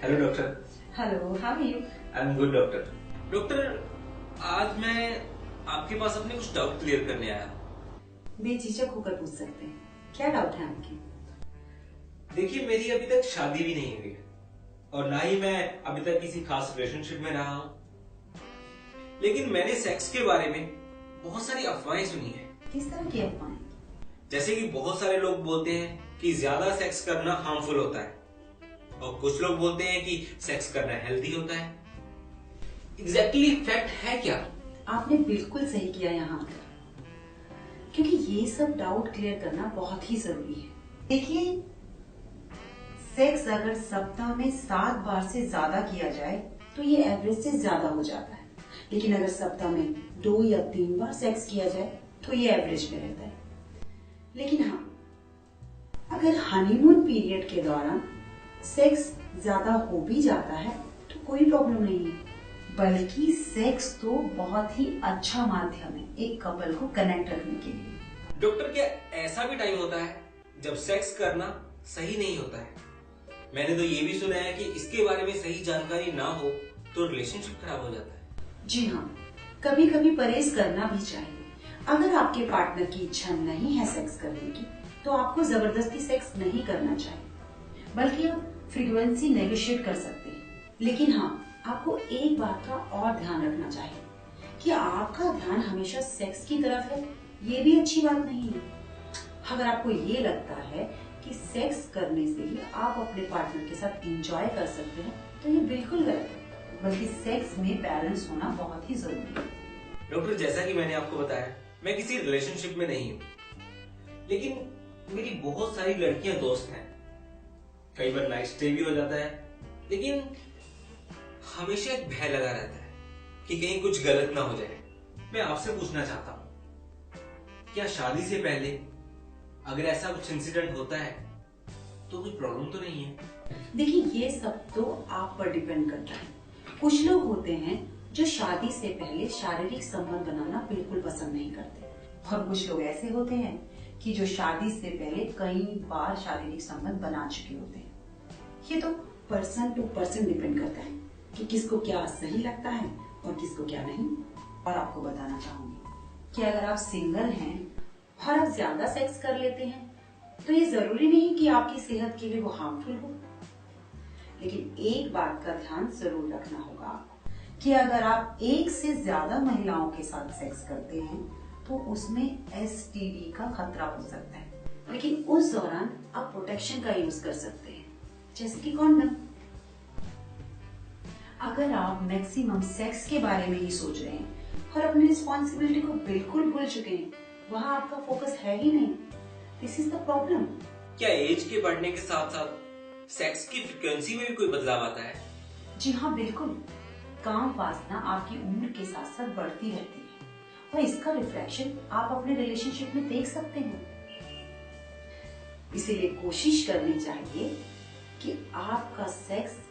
Hello doctor. Hello, how are you? I am good doctor. Doctor, आज मैं आपके पास अपने कुछ डाउट क्लियर करने आया हूँ। बेझिझक होकर पूछ सकते हैं, क्या डाउट है आपकी? देखिए, मेरी अभी तक शादी भी नहीं हुई है और ना ही मैं अभी तक किसी खास रिलेशनशिप में रहा हूँ, लेकिन मैंने सेक्स के बारे में बहुत सारी अफवाहें सुनी है। किस तरह की अफवाहें? जैसे कि बहुत सारे लोग बोलते हैं कि ज्यादा सेक्स करना हार्मफुल होता है और कुछ लोग बोलते हैं कि सेक्स करना हेल्दी होता है। एग्जैक्टली फैक्ट है क्या? आपने बिल्कुल सही किया यहाँ आकर, क्योंकि ये सब डाउट क्लियर करना बहुत ही जरूरी है। देखिए, सेक्स अगर सप्ताह में 7 बार से ज्यादा किया जाए तो ये एवरेज से ज्यादा हो जाता है, लेकिन अगर सप्ताह में 2 या 3 बार सेक्स किया जाए तो ये एवरेज में रहता है। लेकिन हाँ, अगर हनीमून पीरियड के दौरान सेक्स ज्यादा हो भी जाता है तो कोई प्रॉब्लम नहीं है, बल्कि सेक्स तो बहुत ही अच्छा माध्यम है एक कपल को कनेक्ट रखने के लिए। डॉक्टर, क्या ऐसा भी टाइम होता है जब सेक्स करना सही नहीं होता है? मैंने तो ये भी सुना है कि इसके बारे में सही जानकारी ना हो तो रिलेशनशिप खराब हो जाता है। जी हाँ, कभी कभी परहेज करना भी चाहिए। अगर आपके पार्टनर की इच्छा नहीं है सेक्स करने की तो आपको जबरदस्ती सेक्स नहीं करना चाहिए, बल्कि आप फ्रीक्वेंसी नेगोशिएट कर सकते हैं। लेकिन हाँ, आपको एक बात का और ध्यान रखना चाहिए कि आपका ध्यान हमेशा सेक्स की तरफ है, ये भी अच्छी बात नहीं है। अगर आपको ये लगता है कि सेक्स करने से ही आप अपने पार्टनर के साथ एंजॉय कर सकते हैं तो ये बिल्कुल गलत है, बल्कि सेक्स में बैलेंस होना बहुत ही जरूरी है। डॉक्टर, जैसा कि मैंने आपको बताया, मैं किसी रिलेशनशिप में नहीं हूँ, लेकिन मेरी बहुत सारी लड़कियां दोस्त हैं। कई बार नाइट स्टे भी हो जाता है, लेकिन हमेशा एक भय लगा रहता है कि कहीं कुछ गलत ना हो जाए। मैं आपसे पूछना चाहता हूँ, क्या शादी से पहले अगर ऐसा कुछ इंसिडेंट होता है तो कोई प्रॉब्लम तो नहीं है? देखिए, ये सब तो आप पर डिपेंड करता है। कुछ लोग होते हैं जो शादी से पहले शारीरिक संबंध बनाना बिल्कुल पसंद नहीं करते, और कुछ लोग ऐसे होते हैं कि जो शादी से पहले कई बार शारीरिक संबंध बना चुके होते हैं। ये तो पर्सन टू पर्सन डिपेंड करता है कि किसको क्या सही लगता है और किसको क्या नहीं। और आपको बताना चाहूंगी कि अगर आप सिंगल हैं और आप ज्यादा सेक्स कर लेते हैं तो ये जरूरी नहीं कि आपकी सेहत के लिए वो हार्मफुल हो। लेकिन एक बात का ध्यान जरूर रखना होगा आपको कि अगर आप एक से ज्यादा महिलाओं के साथ सेक्स करते हैं तो उसमें एसटीडी का खतरा हो सकता है, लेकिन उस दौरान आप प्रोटेक्शन का यूज कर सकते हैं, जैसे कि कॉन्डम। अगर आप मैक्सिमम सेक्स के बारे में ही सोच रहे हैं और अपनी रिस्पॉन्सिबिलिटी को बिल्कुल भूल चुके हैं, वहाँ आपका फोकस है ही नहीं, दिस इज द प्रॉब्लम। क्या एज के बढ़ने के साथ साथ सेक्स की फ्रीक्वेंसी में भी कोई बदलाव आता है? जी हाँ, बिल्कुल। काम वासना आपकी उम्र के साथ साथ बढ़ती रहती है और इसका रिफ्लेक्शन आप अपने रिलेशनशिप में देख सकते हैं। इसीलिए कोशिश करनी चाहिए कि आपका सेक्स